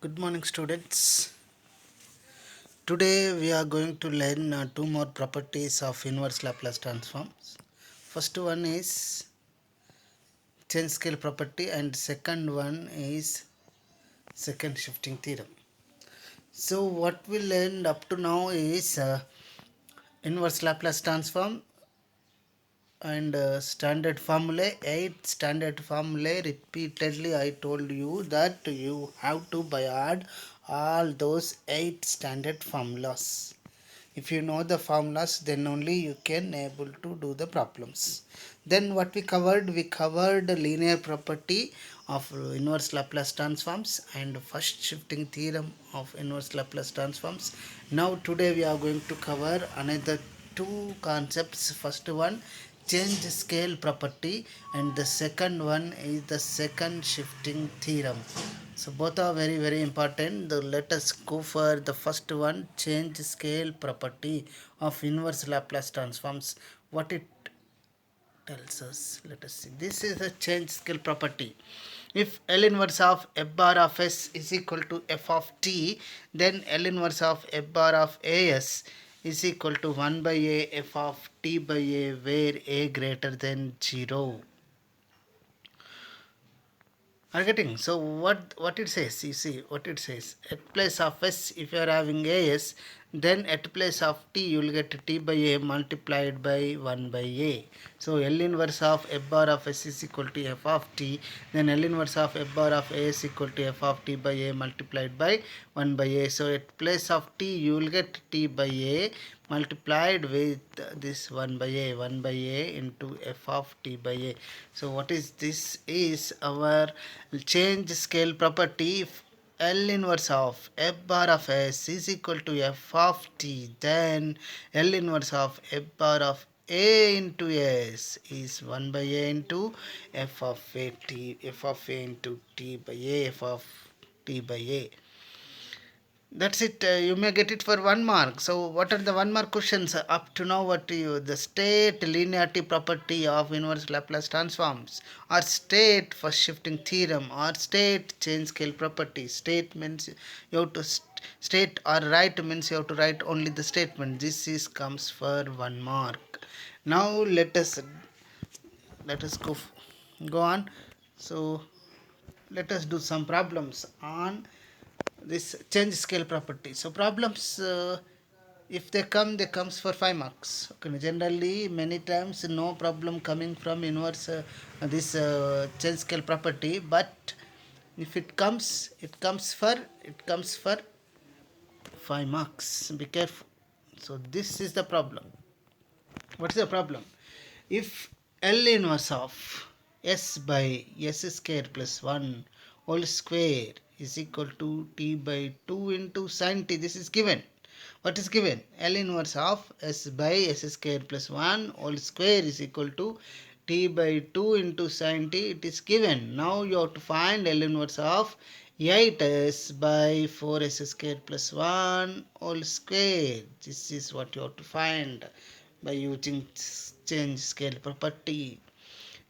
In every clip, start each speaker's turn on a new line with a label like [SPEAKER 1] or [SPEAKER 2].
[SPEAKER 1] Good morning, students. Today we are going to learn two more properties of inverse Laplace transforms. First one is change scale property and second one is second shifting theorem. So what we learned up to now is inverse Laplace transform and standard formulae. 8 standard formulae. Repeatedly I told you that you have to by heart all those 8 standard formulas. If you know the formulas, then only you can able to do the problems. Then what we covered linear property of inverse Laplace transforms and first shifting theorem of inverse Laplace transforms. Now today we are going to cover another two concepts. First one, change scale property, and the second one is the second shifting theorem. So both are very important. Let us go for the first one, change scale property of inverse Laplace transforms. What it tells us, let us see. This is a change scale property. If L inverse of f bar of s is equal to f of t, then L inverse of f bar of as is equal to 1 by a f of t by a, where a greater than 0. Are getting? So what it says, you see what it says, at place of s, if you are having as, then at place of t you will get t by a multiplied by 1 by a. So L inverse of f bar of s is equal to f of t, then L inverse of f bar of a is equal to f of t by a multiplied by 1 by a. So at place of t you will get t by a multiplied with this 1 by a into f of t by a. So what is this is our change scale property. If L inverse of f bar of s is equal to f of t, then L inverse of f bar of a into s is 1 by a into f of a t, f of a into t by a, f of t by a. That's it. You may get it for 1 mark. So, what are the 1 mark questions up to now? What to you? The state linearity property of inverse Laplace transforms, or state first shifting theorem, or state change scale property. State means you have to state, or write means you have to write only the statement. This is comes for 1 mark. Now let us go on. So let us do some problems on this change scale property. So problems, if they comes for 5 marks. Okay, generally many times no problem coming from inverse this change scale property, but if it comes for 5 marks. Be careful. So this is the problem. What is the problem? If L inverse of s by s square plus 1 whole square is equal to t by 2 into sin t, this is given. What is given? L inverse of s by s square plus 1 whole square is equal to t by 2 into sin t, it is given. Now you have to find L inverse of 8s by 4s square plus 1 whole square. This is what you have to find by using change scale property.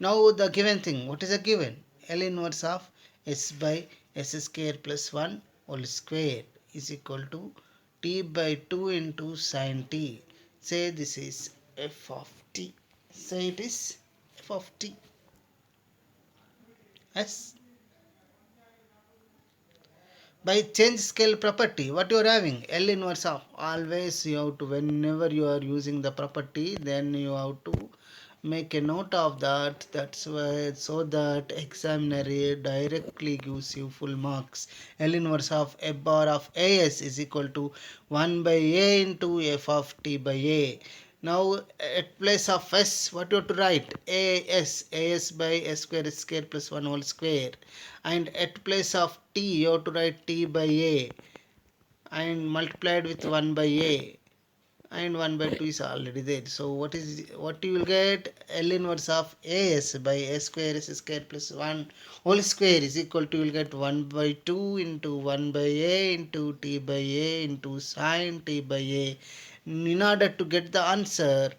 [SPEAKER 1] Now the given thing, what is the given? L inverse of s by s square plus 1 whole square is equal to t by 2 into sin t. Say this is f of t. Say it is f of t. Yes. By change scale property, what you are having? L inverse of, always you have to, whenever you are using the property, then you have to make a note of that. That's why, so that examiner directly gives you full marks. L inverse of f bar of as is equal to 1 by a into f of t by a. Now at place of s, what you have to write? As by s square plus 1 whole square. And at place of t, you have to write t by a and multiplied with 1 by a, and 1 by 2 is already there. So what you will get? L inverse of as by s square plus 1 whole square is equal to, you will get 1 by 2 into 1 by a into t by a into sin t by a. In order to get the answer,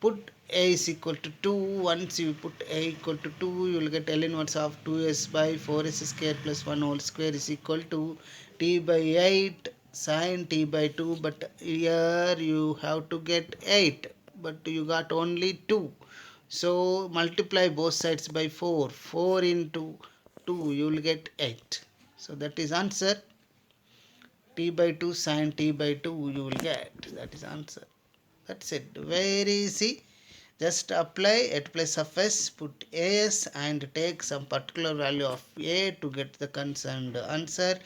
[SPEAKER 1] put a is equal to 2. Once you put a equal to 2, you will get L inverse of 2s by 4s square plus 1 whole square is equal to t by 8 sin t by 2. But here you have to get 8, but you got only 2. So multiply both sides by 4. 4 into 2, you will get 8. So that is answer. T by 2 sin t by 2 you will get. That is answer. That's it. Very easy. Just apply at place of s, put as and take some particular value of a to get the concerned answer.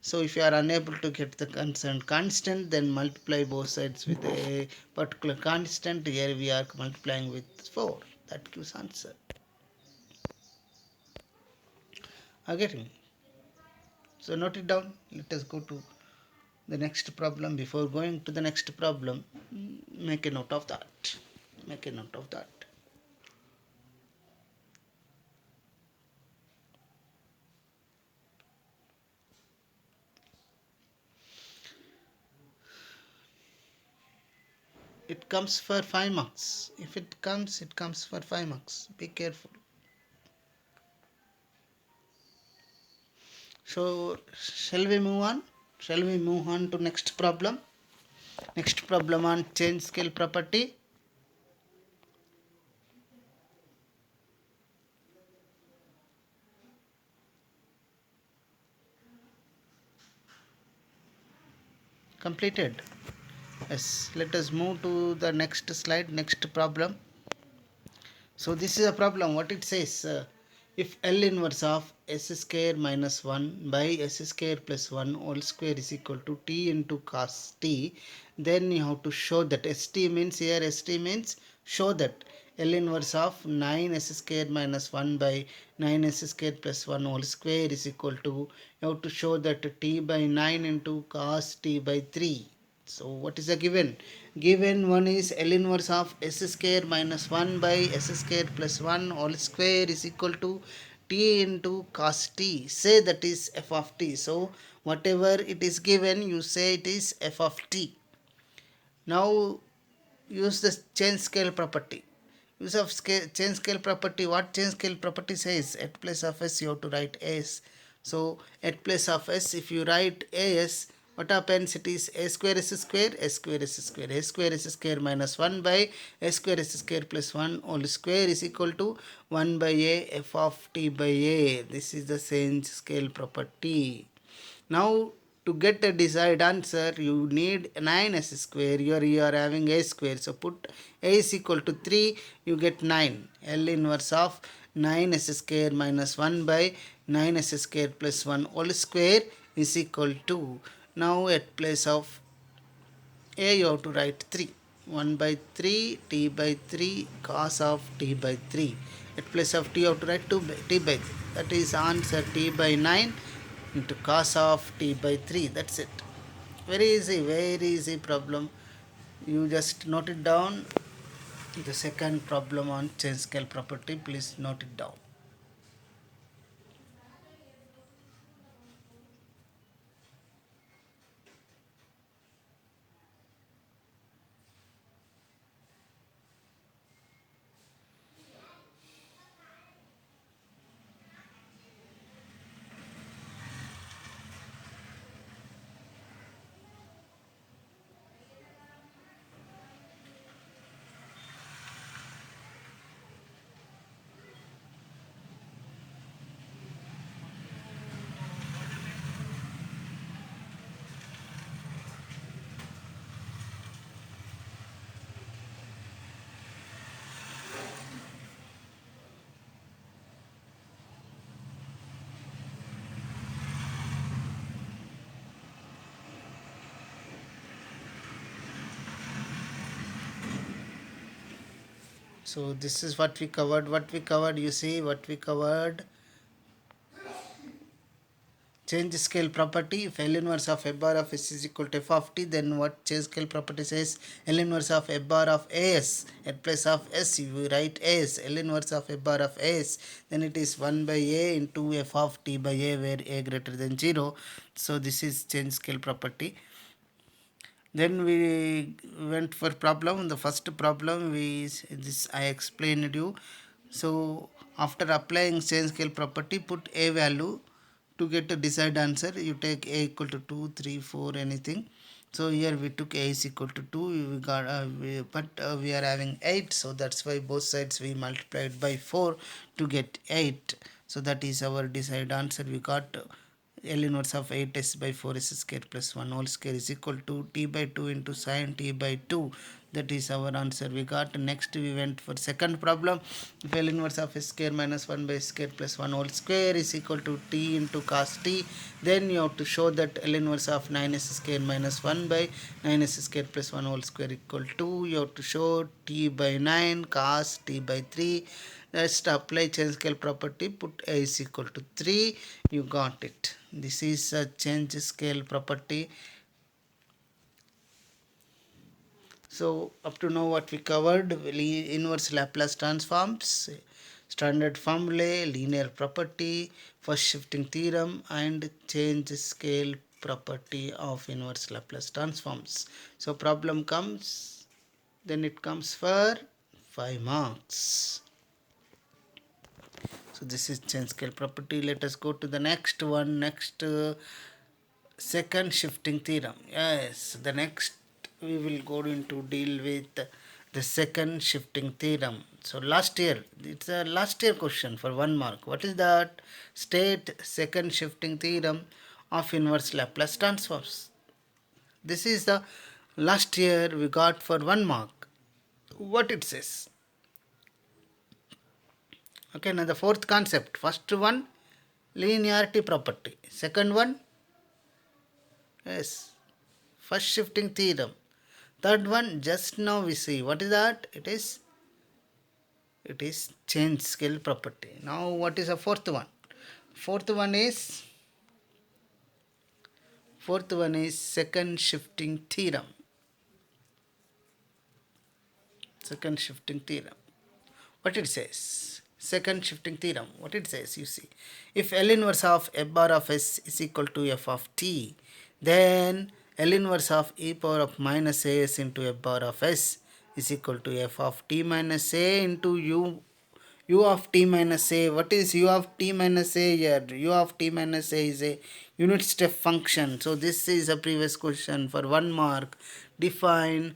[SPEAKER 1] So if you are unable to get the concerned constant, then multiply both sides with a particular constant. Here we are multiplying with 4. That gives answer. Are getting? So note it down. Let us go to the next problem. Before going to the next problem, make a note of that. Make a note of that. It comes for 5 marks. If it comes for 5 marks. Be careful. So shall we move on? Shall we move on to next problem? Next problem on change scale property. Completed. Yes. Let us move to the next slide. Next problem. So this is a problem. What it says, if L inverse of s square minus 1 by s square plus 1 whole square is equal to t into cos t, then you have to show that st means, here st means show that L inverse of 9s square minus 1 by 9s square plus 1 whole square is equal to, you have to show that t by 9 into cos t by 3. So what is the given? Given one is L inverse of s square minus 1 by s square plus 1 whole square is equal to t into cos t. Say that is f of t. So whatever it is given, you say it is f of t. Now use the change scale property. Use of change scale property. What change scale property says? At place of s you have to write as. So at place of s, if you write as, what happens? It is a square s square, a square s square, a square s square minus 1 by a square s square plus 1 whole square is equal to 1 by a f of t by a. This is the change scale property. Now to get a desired answer, you need 9s square. Here you are having a square. So put a is equal to 3, you get 9. L inverse of 9s square minus 1 by 9s square plus 1 whole square is equal to, now at place of a you have to write 3. 1 by 3 t by 3 cos of t by 3. At place of t you have to write 2 by t by 3. That is answer, t by 9 into cos of t by 3. That's it. Very easy problem. You just note it down. The second problem on change scale property, please note it down. So this is what we covered. You see what we covered. Change scale property. If L inverse of f bar of s is equal to f of t, then what change scale property says? L inverse of f bar of as, at place of s you write as L inverse of f bar of as, then it is 1 by a into f of t by a, where a greater than 0. So this is change scale property. Then we went for problem. The first problem this I explained you. So after applying change scale property, put a value to get a desired answer. You take a equal to 2, 3, 4, anything. So here we took a is equal to 2. We got but we are having 8. So that's why both sides we multiplied by 4 to get 8. So that is our desired answer. We got L inverse of 8s by 4s square plus 1 whole square is equal to t by 2 into sin t by 2. That is our answer we got. Next we went for second problem. If L inverse of s square minus 1 by s square plus 1 whole square is equal to t into cos t, then you have to show that L inverse of 9s square minus 1 by 9s square plus 1 whole square equal to, you have to show t by 9 cos t by 3. Just apply change scale property, put a is equal to 3, you got it. This is a change scale property. So up to now what we covered: inverse Laplace transforms, standard formulae, linear property, first shifting theorem, and change scale property of inverse Laplace transforms. So problem comes, then it comes for 5 marks. So this is change scale property. Let us go to the next one. Next second shifting theorem. Yes, the next we will go into deal with the second shifting theorem. So last year, it's a last year question for 1 mark. What is that? State second shifting theorem of inverse Laplace transforms. This is the last year we got for 1 mark. What it says? Okay, now the fourth concept. First one, linearity property. Second one, yes, first shifting theorem. Third one, just now we see. What is that? It is change scale property. Now what is the fourth one? Fourth one is second shifting theorem. Second shifting theorem. What it says? Second shifting theorem. What it says? You see, if L inverse of f bar of s is equal to f of t, then L inverse of e power of minus as into f bar of s is equal to f of t minus a into u of t minus a. What is u of t minus a here? U of t minus a is a unit step function. So this is a previous question for 1 mark. Define,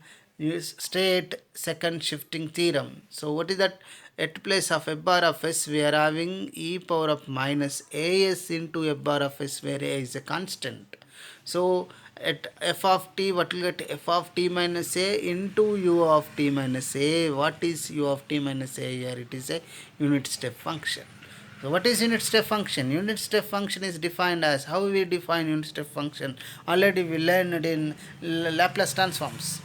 [SPEAKER 1] state second shifting theorem. So what is that? At place of f bar of s we are having e power of minus as into f bar of s, where a is a constant. So at f of t, what will get? F of t minus a into u of t minus a. What is u of t minus a here? It is a unit step function. So what is unit step function? Unit step function is defined as, how we define unit step function? Already we learned in Laplace transforms.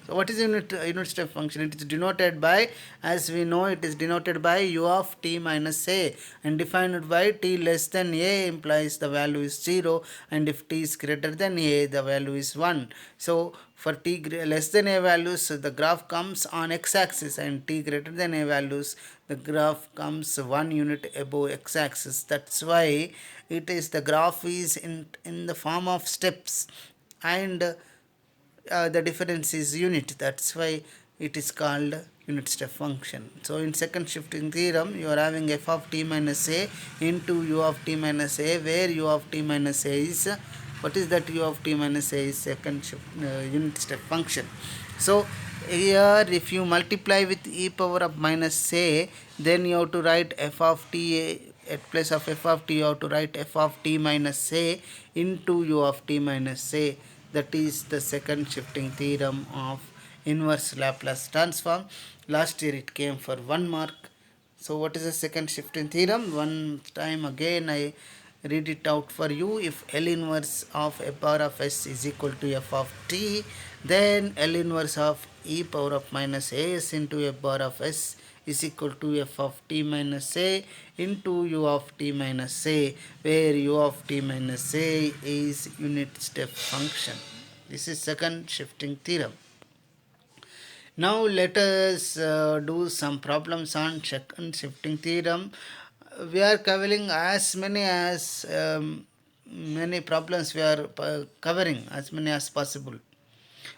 [SPEAKER 1] So what is unit step function? It is denoted by, as we know, it is denoted by u of t minus a, and defined by t less than a implies the value is 0, and if t is greater than a, the value is 1. So for t less than a values, the graph comes on x-axis, and t greater than a values, the graph comes 1 unit above x-axis. That's why it is, the graph is in the form of steps, and the difference is unit. That's why it is called unit step function. So in second shifting theorem, you are having f of t minus a into u of t minus a, where u of t minus a is, what is that? U of t minus a is second shift, unit step function. So here if you multiply with e power of minus a, then you have to write f of t at place of f of t, you have to write f of t minus a into u of t minus a. That is the second shifting theorem of inverse Laplace transform. Last year it came for 1 mark. So what is the second shifting theorem? One time again I read it out for you. If L inverse of f bar of s is equal to f of t, then L inverse of e power of minus as into f bar of s is equal to f of t minus a into u of t minus a, where u of t minus a is unit step function. This is second shifting theorem. Now let us do some problems on second shifting theorem. We are covering as many problems we are covering, as many as possible.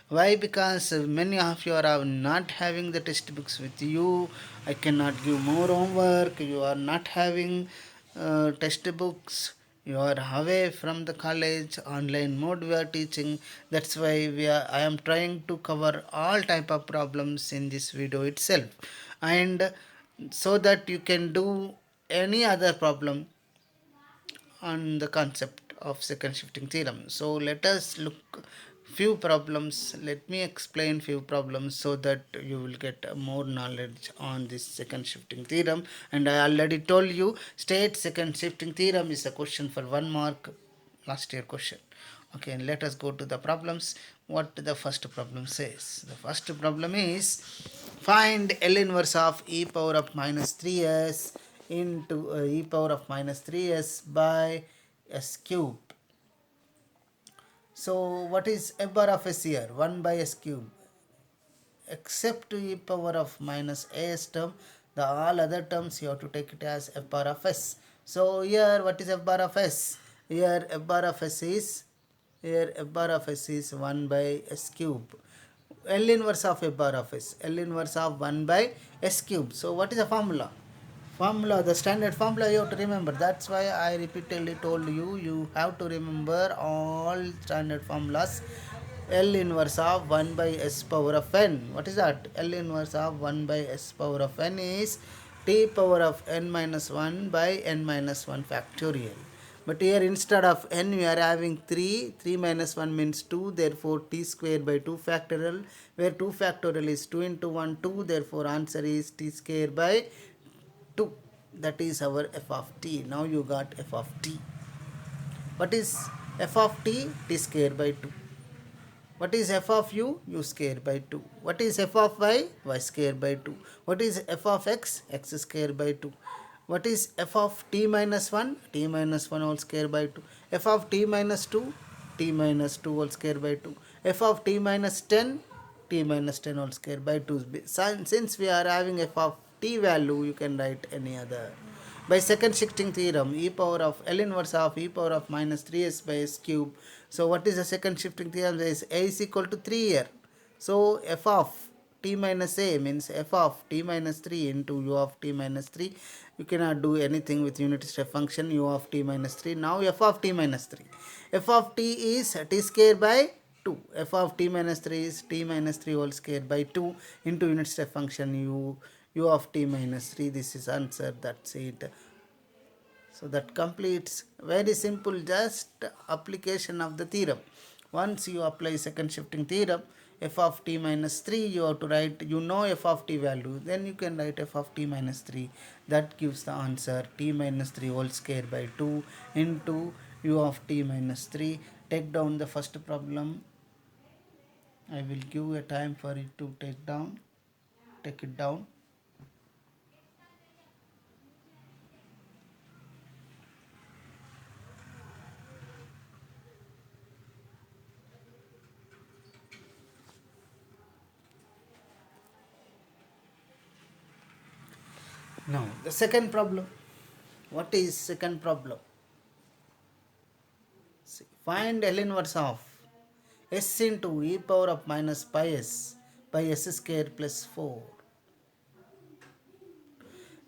[SPEAKER 1] Why? Because many of you are not having the textbooks with you. I cannot give more homework. You are not having textbooks. You are away from the college. Online mode we are teaching. That's why I am trying to cover all type of problems in this video itself, and so that you can do any other problem on the concept of second shifting theorem. So let us look few problems. Let me explain few problems so that you will get more knowledge on this second shifting theorem. And I already told you state second shifting theorem is a question for 1 mark, last year question. Okay, and let us go to the problems. What the first problem says? The first problem is find L inverse of e power of minus 3s into e power of minus 3s by s cube. So what is f bar of s here? 1 by s cube. Except e power of minus as term, the all other terms you have to take it as f bar of s. So here what is f bar of s? Here f bar of s is, here f bar of s is 1 by s cube. L inverse of f bar of s, L inverse of 1 by s cube. So what is the formula? Formula, the standard formula you have to remember. That's why I repeatedly told you, you have to remember all standard formulas. L inverse of 1 by s power of n. What is that? L inverse of 1 by s power of n is t power of n minus 1 by n minus 1 factorial. But here instead of n we are having 3. 3 minus 1 means 2. Therefore t square by 2 factorial. Where 2 factorial is 2 into 1 2. Therefore answer is t square by 2. That is our f of t. Now you got f of t. What is f of t? T square by 2. What is f of u? U square by 2. What is f of y? Y square by 2. What is f of x? X square by 2. What is f of t minus 1? T minus 1 whole square by 2. F of t minus 2? T minus 2 whole square by 2. F of t minus 10? T minus 10 whole square by 2. Since we are having f of t value, you can write any other. By second shifting theorem, e power of L inverse of e power of minus 3s by s cube. So what is the second shifting theorem? Is a is equal to 3 here. So f of t minus a means f of t minus 3 into u of t minus 3. You cannot do anything with unit step function u of t minus 3. Now f of t minus 3. F of t is t square by 2. F of t minus 3 is t minus 3 whole square by 2 into unit step function u of t minus 3. This is answer. That's it. So that completes, very simple, just application of the theorem. Once you apply second shifting theorem, f of t minus 3 you have to write, you know f of t value, then you can write f of t minus 3. That gives the answer t minus 3 whole square by 2 into u of t minus 3. Take down the first problem. I will give a time for it to take it down. Now the second problem. What is second problem? See, find L inverse of s into e power of minus pi s by s square plus 4.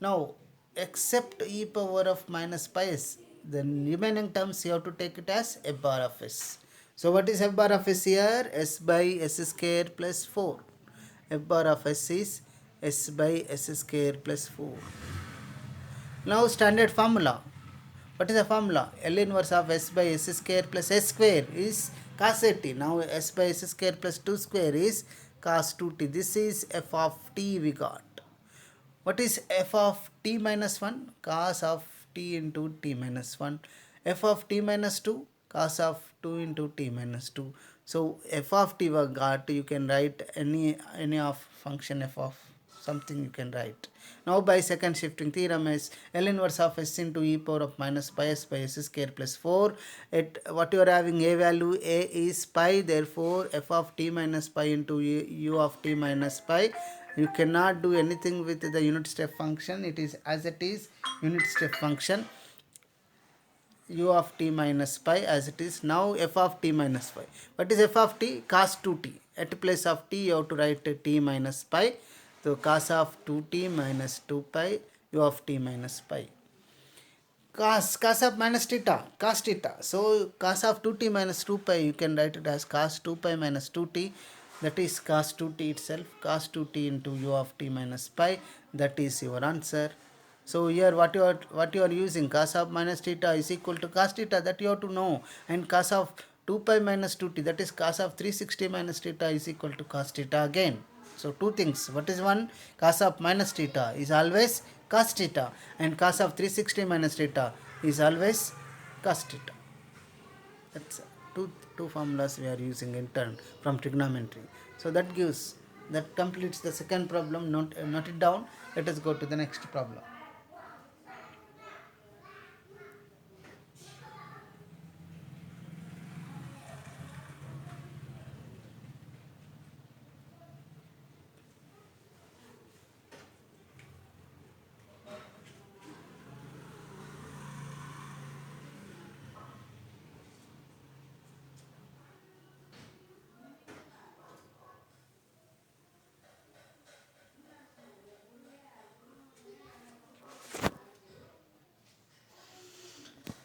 [SPEAKER 1] Now except e power of minus pi s, the remaining terms you have to take it as f bar of s. So what is f bar of s here? S by s square plus 4. F bar of s is s by s square plus 4. Now standard formula. What is the formula? L inverse of s by s square plus s square is cos 80. Now s by s square plus 2 square is cos 2t. This is f of t we got. What is f of t minus 1? Cos of t into t minus 1. F of t minus 2? Cos of 2 into t minus 2. So f of t we got. You can write any of function f of something you can write. Now by second shifting theorem is L inverse of s into e power of minus pi s by s square plus 4. What you are having a value, a is pi, therefore f of t minus pi into u of t minus pi. You cannot do anything with the unit step function. It is as it is, unit step function u of t minus pi as it is. Now f of t minus pi. What is f of t? Cos 2t. at place of t you have to write t minus pi. So cos of 2t minus 2 pi u of t minus pi. Cos of minus theta, cos theta. So cos of 2t minus 2 pi, you can write it as cos 2 pi minus 2t. That is cos 2t itself, cos 2t into u of t minus pi. That is your answer. So here what you are using, cos of minus theta is equal to cos theta, that you have to know. And cos of 2 pi minus 2t, that is cos of 360 minus theta is equal to cos theta again. So two things. What is one? Cos of minus theta is always cos theta, and cos of 360 minus theta is always cos theta. That's two formulas we are using in turn from trigonometry. So that completes the second problem. Note it down. Let us go to the next problem.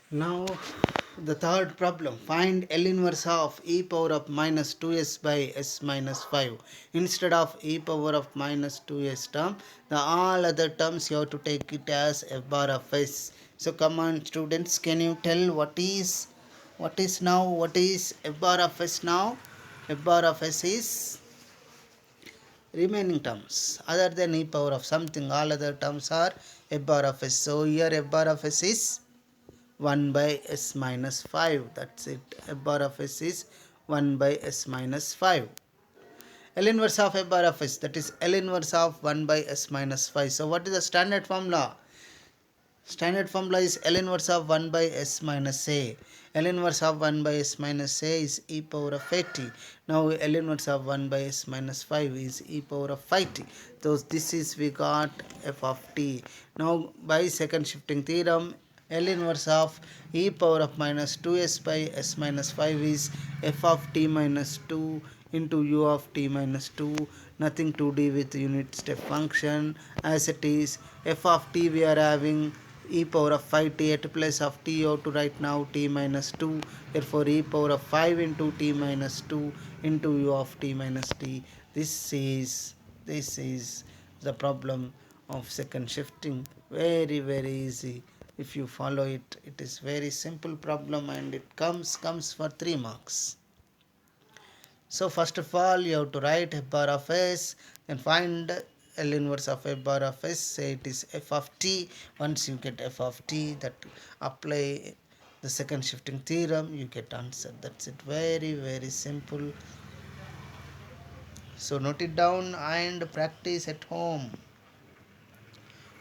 [SPEAKER 1] Now the third problem, find L inverse of e power of minus 2s by s minus 5. Instead of e power of minus 2s term, the all other terms you have to take it as f bar of s. So come on students, can you tell what is f bar of s now? F bar of s is remaining terms other than e power of something. All other terms are f bar of s. So here f bar of s is 1 by s minus 5. That's it. F bar of s is 1 by s minus 5. L inverse of f bar of s, that is L inverse of 1 by s minus 5. So what is the standard formula? Standard formula is L inverse of 1 by s minus a. L inverse of 1 by s minus a is e power of 80. Now L inverse of 1 by s minus 5 is e power of 5t. So this is we got f of t. Now by second shifting theorem, L inverse of e power of minus 2s by s minus 5 is f of t minus 2 into u of t minus 2. Nothing to do with unit step function, as it is f of t we are having e power of 5t. At place of t you have to write now t minus 2. Therefore e power of 5 into t minus 2 into u of t minus t. This is the problem of second shifting. Very easy. If you follow it, it is very simple problem, and it comes for 3 marks. So first of all, you have to write f bar of s, then find L inverse of f bar of s, say it is f of t. Once you get f of t, that apply the second shifting theorem, you get answer. That's it. Very simple. So note it down and practice at home.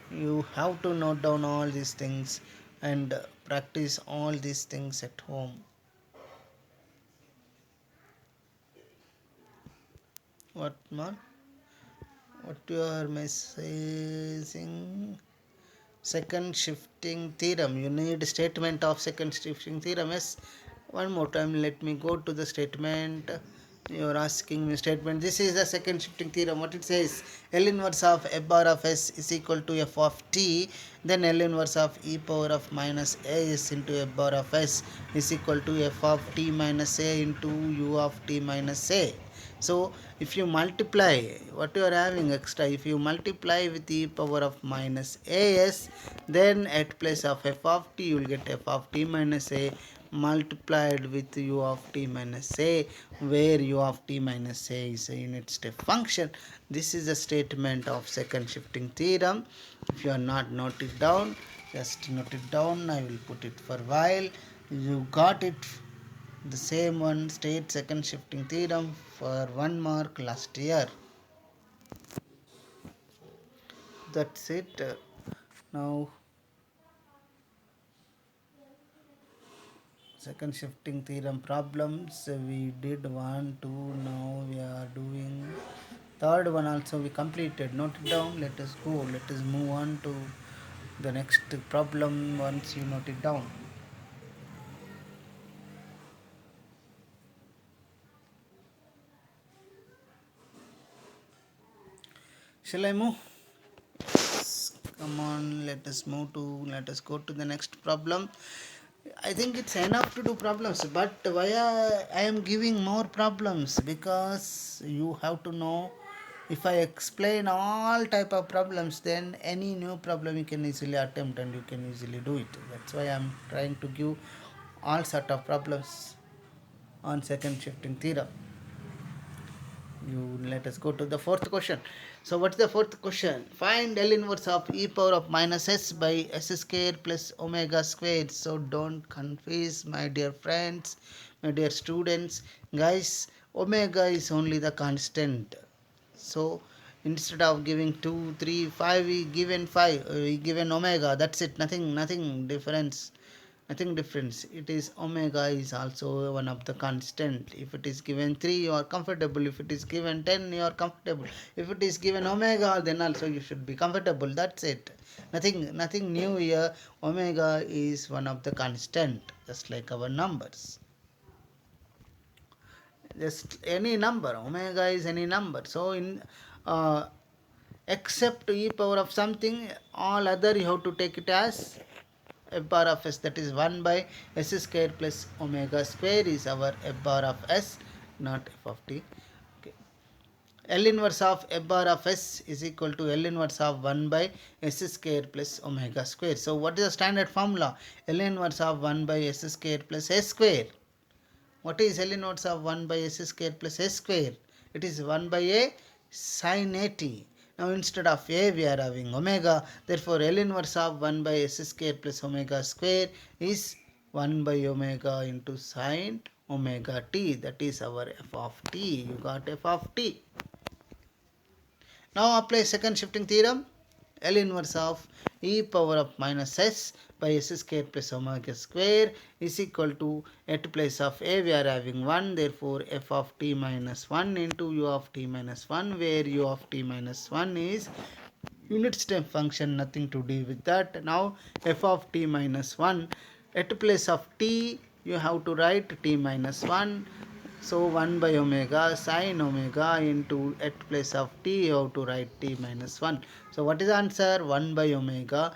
[SPEAKER 1] You have to note down all these things and practice all these things at home. What man? What you are messaging? Second shifting theorem. You need statement of second shifting theorem. Yes. One more time, let me go to the statement. You are asking me statement. This is the second shifting theorem. What it says? L inverse of f bar of s is equal to f of t. Then L inverse of e power of minus a s into f bar of s is equal to f of t minus a into u of t minus a. So if you multiply what you are having extra, if you multiply with e power of minus as, then at place of f of t you will get f of t minus a multiplied with u of t minus a, where u of t minus a is a unit step function. This is a statement of second shifting theorem. If you are not note it down, just note it down. I will put it for while. You got it. The same one, state second shifting theorem, for 1 mark last year. That's it. Now second shifting theorem problems we did 1 2. Now we are doing third one also. We completed. Note it down. Let us go. Let us move on to the next problem once you note it down. Shall I move? Come on, let us go to the next problem. I think it's enough to do problems, but why I am giving more problems? Because you have to know, if I explain all type of problems, then any new problem you can easily attempt and you can easily do it. That's why I'm trying to give all sort of problems on second shifting theorem. You let us go to the fourth question. So what's the fourth question? Find L inverse of e power of minus s by s square plus omega squared. So don't confuse, my dear friends, my dear students. Guys, omega is only the constant. So instead of giving 2, 3, 5, we given 5, we given omega. That's it. Nothing difference. Nothing difference. It is omega is also one of the constant. If it is given 3, you are comfortable. If it is given 10, you are comfortable. If it is given omega, then also you should be comfortable. That's it. Nothing new here. Omega is one of the constant, just like our numbers. Just any number. Omega is any number. So in except e power of something, all other you have to take it as f bar of s, that is 1 by s square plus omega square is our f bar of s, not f of t. Okay. L inverse of f bar of s is equal to L inverse of 1 by s square plus omega square. So what is the standard formula? L inverse of 1 by s square plus s square. What is L inverse of 1 by s square plus s square? It is 1 by a sin a t. Now instead of a we are having omega. Therefore L inverse of 1 by s square plus omega square is 1 by omega into sin omega t. That is our f of t. You got f of t. Now apply second shifting theorem. L inverse of e power of minus s by s square plus omega square is equal to, at place of a we are having 1, therefore f of t minus 1 into u of t minus 1, where u of t minus 1 is unit step function, nothing to do with that. Now f of t minus 1, at place of t you have to write t minus 1. So 1 by omega sin omega into, at place of t you have to write t minus 1. So what is the answer? 1 by omega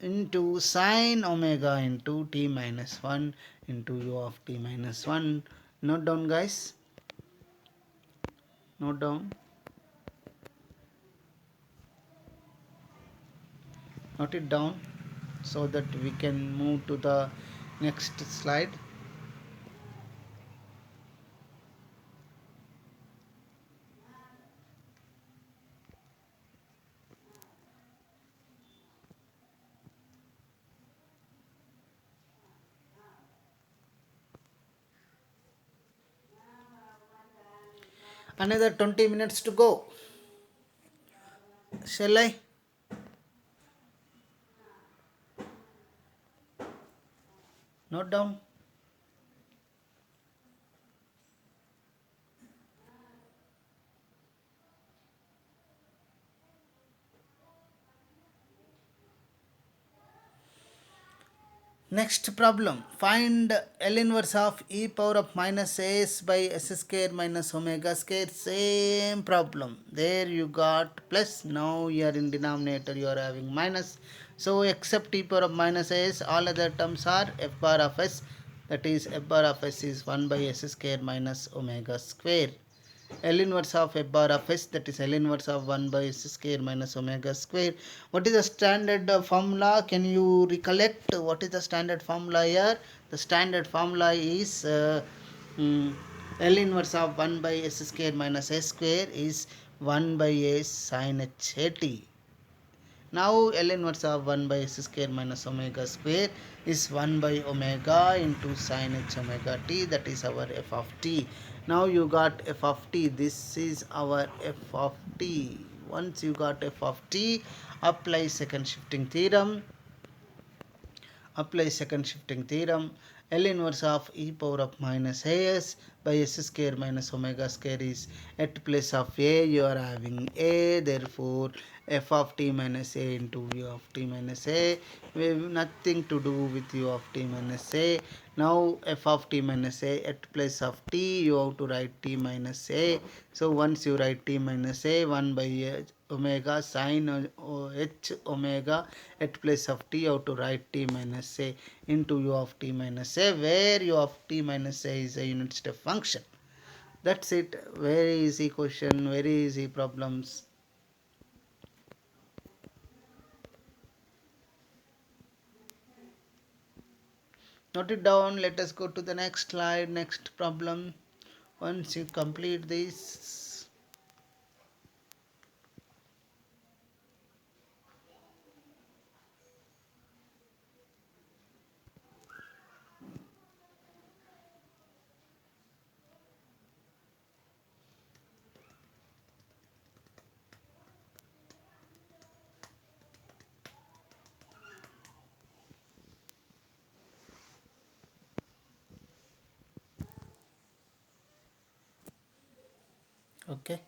[SPEAKER 1] into sin omega into t minus 1 into u of t minus 1. Note down, guys. Note down. Note it down so that we can move to the next slide. Another 20 minutes to go. Shall I? Note down. Next problem. Find L inverse of e power of minus s by s square minus omega square. Same problem. There you got plus. Now you are in denominator, you are having minus. So except e power of minus s, all other terms are f bar of s. That is f bar of s is 1 by s square minus omega square. L inverse of f bar of s, that is L inverse of 1 by s square minus omega square. What is the standard formula? Can you recollect what is the standard formula here? The standard formula is L inverse of 1 by s square minus s square is 1 by a sin h a t. Now L inverse of 1 by s square minus omega square is 1 by omega into sin h omega t, that is our f of t. Now you got f of t. This is our f of t. Once you got f of t, apply second shifting theorem. Apply second shifting theorem. L inverse of e power of minus as by s square minus omega square is, at place of a you are having a, therefore f of t minus a into u of t minus a. We have nothing to do with u of t minus a. Now f of t minus a, at place of t you have to write t minus a. So once you write t minus a, 1 by omega sine h omega, at place of t you have to write t minus a into u of t minus a, where u of t minus a is a unit step function. That's it. Very easy question, very easy problems. Note it down. Let us go to the next slide, next problem. Once you complete this, okay,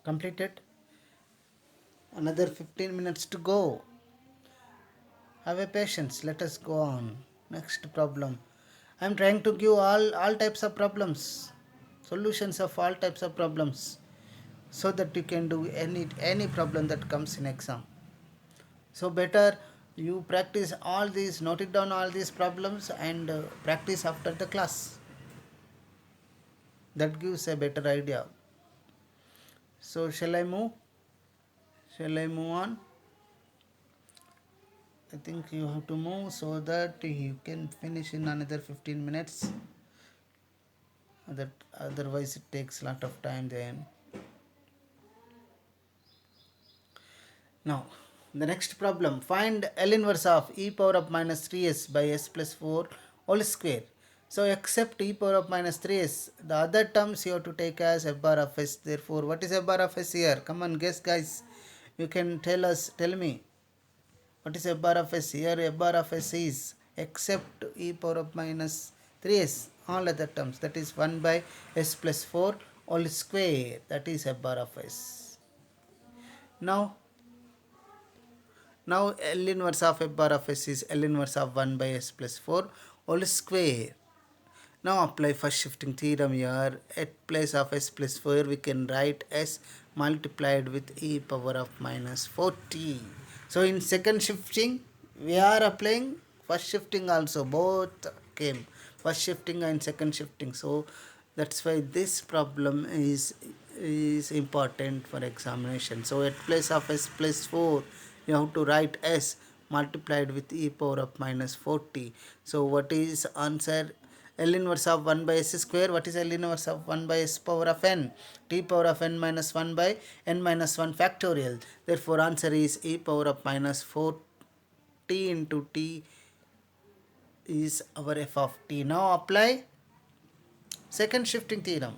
[SPEAKER 1] completed. Another 15 minutes to go. Have a patience. Let us go on. Next problem. I am trying to give all types of problems, solutions of all types of problems, so that you can do any problem that comes in exam. So better you practice all these, note it down all these problems, and practice after the class. That gives a better idea. So shall I move? Shall I move on? I think you have to move so that you can finish in another 15 minutes. That otherwise it takes a lot of time then. Now, the next problem. Find L inverse of e power of minus 3s by s plus 4 whole square. So, except e power of minus 3s, the other terms you have to take as f bar of s. Therefore, what is f bar of s here? Come on, guess, guys. You can tell me. What is f bar of s? Here f bar of s is except e power of minus 3s, all other terms, that is 1 by s plus 4 whole square, that is f bar of s. Now L inverse of f bar of s is L inverse of 1 by s plus 4 whole square. Now apply first shifting theorem here. At place of s plus 4 we can write s multiplied with e power of minus 4t. So in second shifting we are applying first shifting also, both came, first shifting and second shifting. So that's why this problem is important for examination. So at place of s plus 4 you have to write s multiplied with e power of minus 40. So what is answer? L inverse of 1 by s square. What is L inverse of 1 by s power of n? T power of n minus 1 by n minus 1 factorial. Therefore answer is e power of minus 4 t into t is our f of t. Now apply second shifting theorem.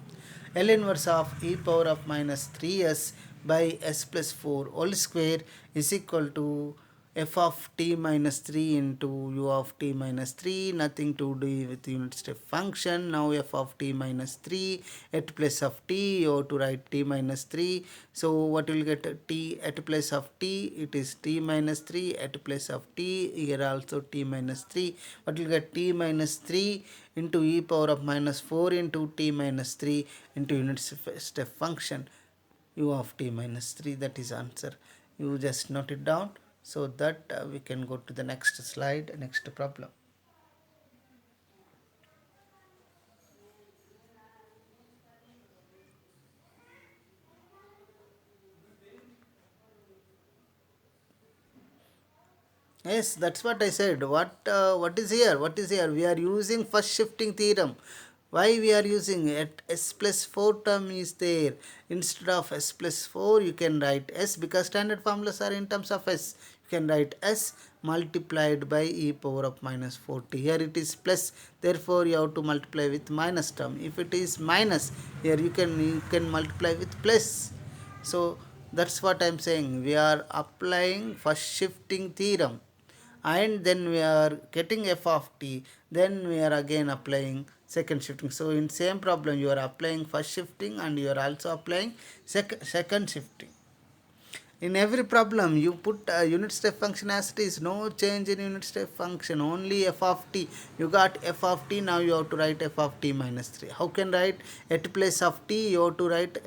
[SPEAKER 1] L inverse of e power of minus 3s by s plus 4 whole square is equal to f of t minus 3 into u of t minus 3, nothing to do with unit step function. Now f of t minus 3 at place of t, you have to write t minus 3. So what will get t at place of t? It is t minus 3 at place of t. Here also t minus 3. What will get t minus 3 into e power of minus 4 into t minus 3 into unit step function u of t minus 3. That is answer. You just note it down so that we can go to the next slide, next problem. Yes, that's what I said. What is here? What is here? We are using first shifting theorem. Why we are using it? S plus 4 term is there. Instead of s plus 4, you can write s, because standard formulas are in terms of s. You can write s multiplied by e power of minus 40. Here it is plus. Therefore, you have to multiply with minus term. If it is minus, here you can multiply with plus. So that's what I am saying. We are applying first shifting theorem, and then we are getting f of t, then we are again applying second shifting. So in same problem you are applying first shifting and you are also applying second shifting. In every problem you put a unit step function as it is, no change in unit step function, only f of t. You got f of t, now you have to write f of t minus 3. How can write? At place of t you have to write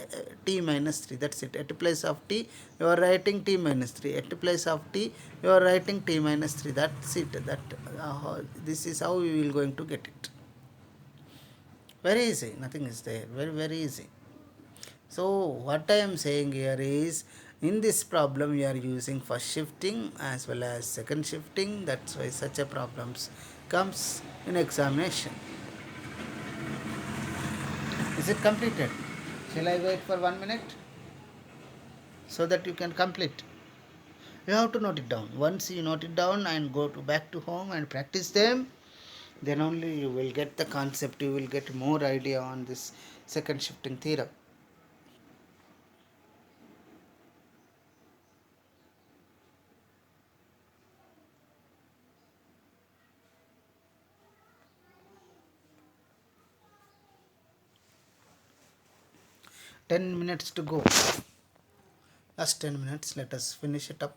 [SPEAKER 1] t minus 3. That's it. At place of t you are writing t minus 3. At place of t you are writing t minus 3. That's it. This is how we will going to get it. Very easy, nothing is there, very easy. So what I am saying here is, in this problem we are using first shifting as well as second shifting. That's why such a problems comes in examination. Is it completed? Shall I wait for 1 minute so that you can complete? You have to note it down. Once you note it down and go to back to home and practice them, then only you will get the concept, you will get more idea on this second shifting theorem. 10 minutes to go. Last 10 minutes, let us finish it up.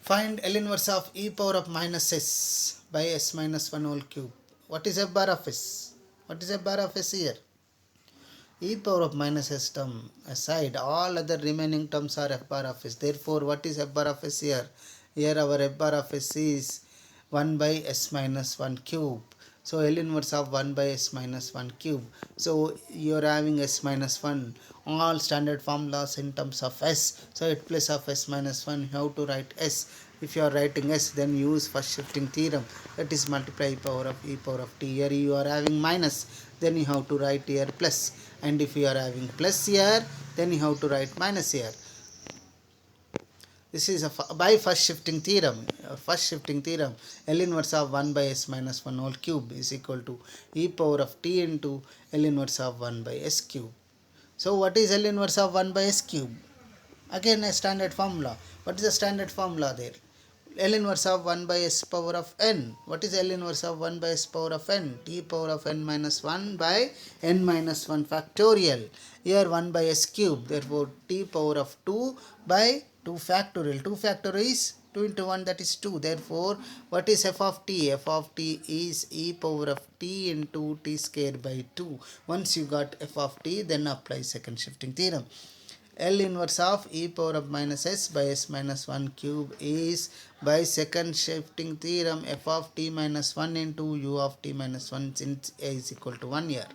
[SPEAKER 1] Find L inverse of e power of minus s by s minus 1 whole cube. What is f bar of s? What is f bar of s here? E power of minus s term aside, all other remaining terms are f bar of s. Therefore, what is f bar of s here? Here our f bar of s is 1 by s minus 1 cube. So L inverse of 1 by s minus 1 cube. So you are having s minus 1. All standard formulas in terms of s. So at place of s minus 1, you have to write s. If you are writing s, then use first shifting theorem. That is multiply power of e power of t. Here you are having minus, then you have to write here plus. And if you are having plus here, then you have to write minus here. This is by first shifting theorem. First shifting theorem, L inverse of 1 by s minus 1 whole cube is equal to e power of t into L inverse of 1 by s cube. So what is L inverse of 1 by s cube? Again a standard formula. What is the standard formula there? L inverse of 1 by s power of n. What is L inverse of 1 by s power of n? T power of n minus 1 by n minus 1 factorial. Here 1 by s cube. Therefore t power of 2 by 2 factorial. 2 factorial is 2 into 1, that is 2. Therefore, what is f of t? F of t is e power of t into t square by 2. Once you got f of t, then apply second shifting theorem. L inverse of e power of minus s by s minus 1 cube is, by second shifting theorem, f of t minus 1 into u of t minus 1, since a is equal to 1 here.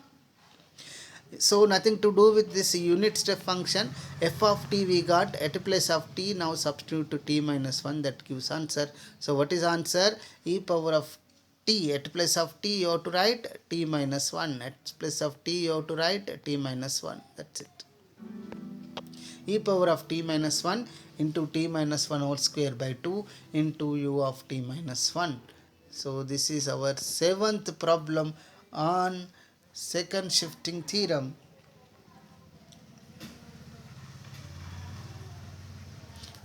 [SPEAKER 1] So nothing to do with this unit step function. F of t we got, at place of t now substitute to t minus 1, that gives answer. So what is answer? E power of t, at place of t you have to write t minus 1, at place of t you have to write t minus 1. That's it. E power of t minus 1 into t minus 1 whole square by 2 into u of t minus 1. So this is our 7th problem on second shifting theorem.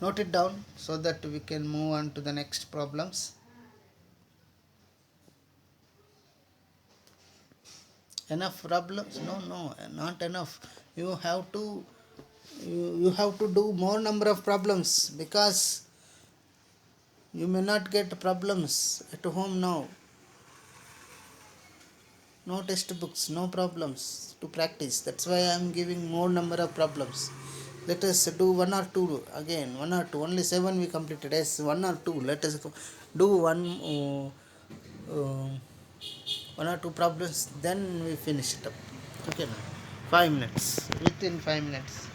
[SPEAKER 1] Note it down so that we can move on to the next problems. Enough problems? No, not enough. You have to you have to do more number of problems, because you may not get problems at home now. No textbooks, no problems to practice. That's why I am giving more number of problems. Let us do one or two again. One or two. Only 7 we completed. Yes, one or two. Let us do one or two problems. Then we finish it up. Okay, now 5 minutes. Within 5 minutes.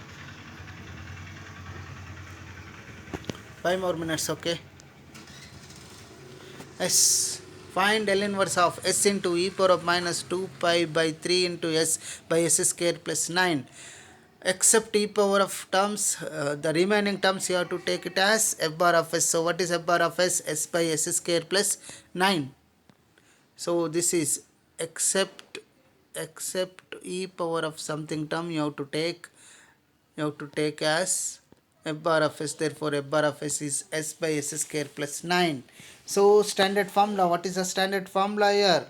[SPEAKER 1] 5 more minutes. Okay. S. Find L inverse of s into e power of minus 2 pi by 3 into s by s square plus 9. Except e power of terms, the remaining terms you have to take it as f bar of s. So what is f bar of s? S by s square plus 9. So this is except e power of something term you have to take as f bar of s. Therefore f bar of s is s by s square plus 9. So standard formula, what is the standard formula here?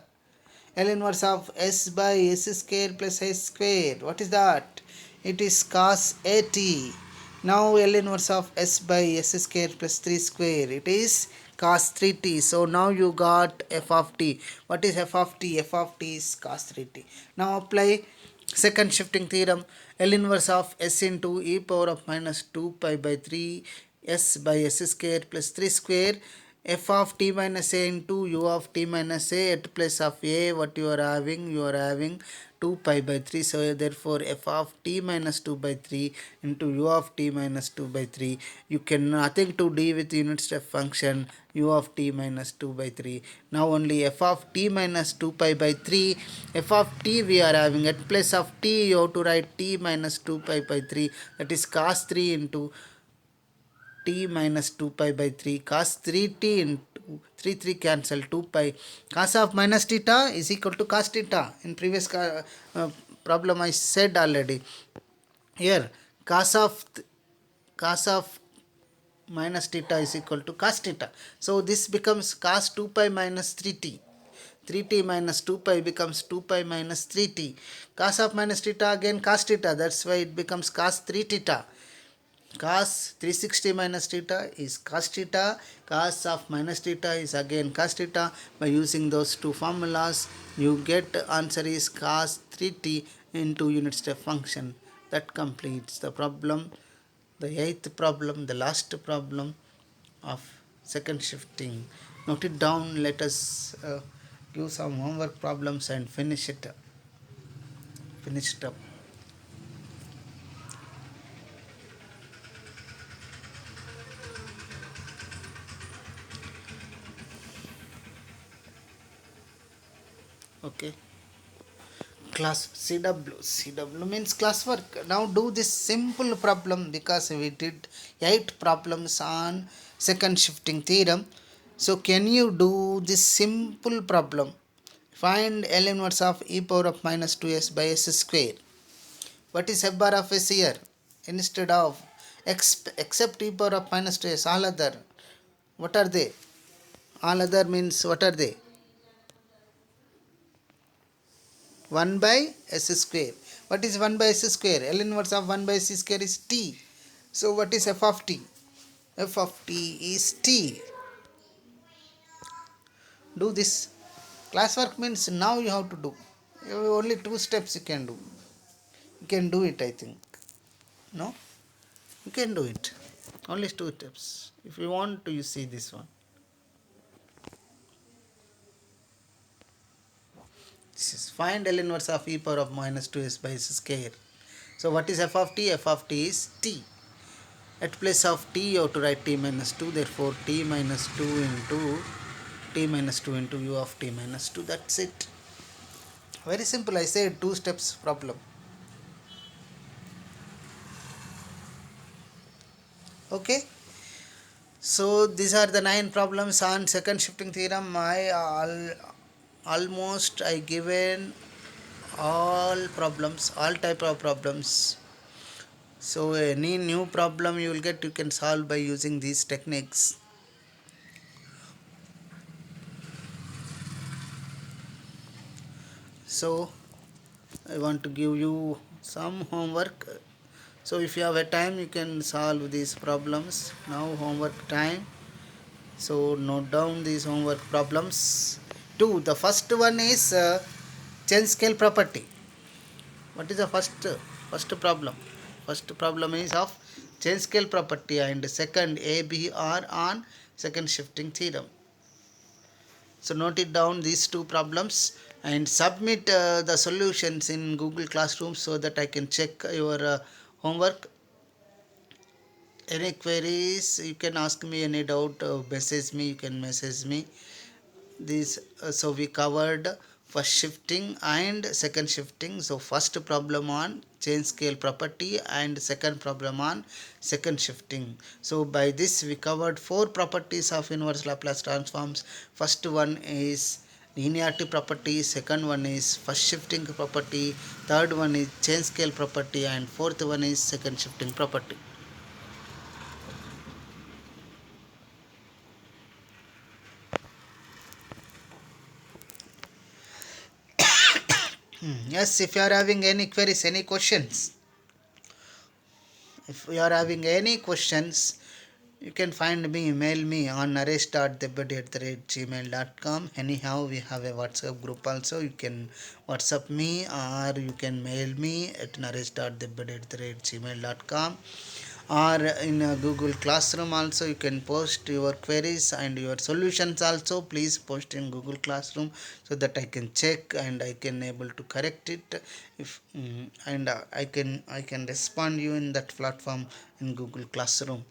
[SPEAKER 1] L inverse of s by s square plus s square. What is that? it is cos at. Now L inverse of s by s square plus 3 square, it is cos 3t. So now you got f of t. What is f of t? F of t is cos 3t. Now apply second shifting theorem. L inverse of s into e power of minus 2 pi by 3 s by s square plus 3 square, f of t minus a into u of t minus a. At place of a, what you are having? You are having 2 pi by 3. So therefore f of t minus 2 by 3 into u of t minus 2 by 3. You can nothing to do with unit step function u of t minus 2 by 3. Now only f of t minus 2 pi by 3. F of t we are having, at place of t you have to write t minus 2 pi by 3, that is cos 3 into t minus 2 pi by 3 cos 3t into 3 3 cancel 2 pi. Cos of minus theta is equal to cos theta. In previous problem I said already. Here cos of minus theta is equal to cos theta. So this becomes cos 2 pi minus 3t. 3t minus 2 pi becomes 2 pi minus 3t. Cos of minus theta again cos theta. That's why it becomes cos 3 theta. Cos 360 minus theta is cos theta. Cos of minus theta is again cos theta. By using those two formulas, you get answer is cos 3t into unit step function. That completes the problem. The eighth problem, the last problem of second shifting. Note it down. Let us give some homework problems and finish it up. Okay. Class CW means classwork. Now do this simple problem, because we did 8 problems on second shifting theorem. So can you do this simple problem? Find L inverse of e power of minus 2s by s square. What is f bar of s here? Instead of except e power of minus 2s, all other, what are they? All other means what are they? 1 by s square. What is 1 by s square? L inverse of 1 by s square is t. So what is f of t? F of t is t. Do this. Classwork means now you have to do. You have only 2 steps you can do. You can do it, I think. No? You can do it. Only 2 steps. If you want to, you see this one. This is find L inverse of e power of minus 2s by s square. So what is f of t? F of t is t. At place of t you have to write t minus 2, therefore t minus 2 into u of t minus 2. That's it. Very simple. I said 2 steps problem. Okay. So these are the 9 problems on second shifting theorem. Almost I given all problems, all type of problems. So any new problem you will get, you can solve by using these techniques. So I want to give you some homework. So if you have a time, you can solve these problems. Now homework time. So note down these homework problems. 2. The first one is change scale property. What is the first problem? First problem is of change scale property, and second ABR on second shifting theorem. So note it down these 2 problems and submit the solutions in Google Classroom so that I can check your homework. Any queries, you can ask me. Any doubt, message me. You can message me. This so we covered first shifting and second shifting. So first problem on change scale property and second problem on second shifting. So by this we covered 4 properties of inverse Laplace transforms. First one is linearity property, second one is first shifting property, third one is change scale property, and fourth one is second shifting property. Yes, if you are having any queries, any questions. If you are having any questions, you can find me, mail me on naresh.debate@gmail.com. Anyhow, we have a WhatsApp group also. You can WhatsApp me or you can mail me at naresh.debate@gmail.com, or in Google Classroom also you can post your queries and your solutions also. Please post in Google Classroom so that I can check and I can able to correct it. If and I can respond you in that platform in Google Classroom.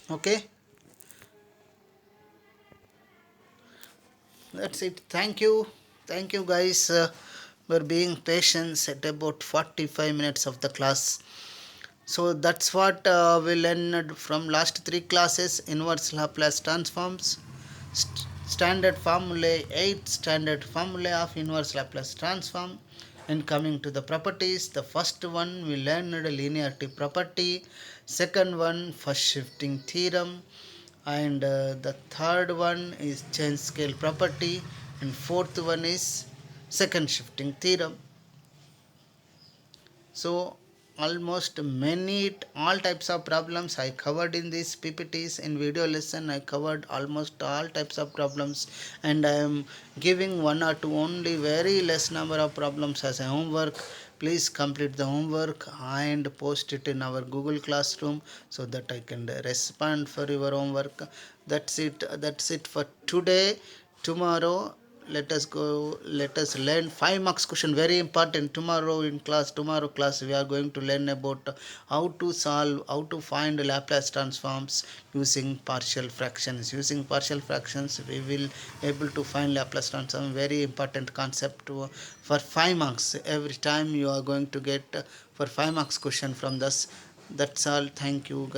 [SPEAKER 1] Okay, that's it. Thank you guys for being patient at about 45 minutes of the class. So that's what we learned from last three classes: inverse Laplace transforms, standard formulae, 8 standard formulae of inverse Laplace transform. And coming to the properties, the first one we learned linearity property, second one first shifting theorem, and the third one is change scale property, and fourth one is second shifting theorem. So almost many all types of problems I covered in these PPTs. In video lesson I covered almost all types of problems, and I am giving one or two only very less number of problems as a homework. Please complete the homework and post it in our Google Classroom so that I can respond for your homework. That's it for today. Tomorrow let us learn 5 marks question, very important. Tomorrow class we are going to learn about how to find Laplace transforms using partial fractions. Using partial fractions we will able to find Laplace transform, very important concept for 5 marks. Every time you are going to get for 5 marks question from this. That's all. Thank you guys.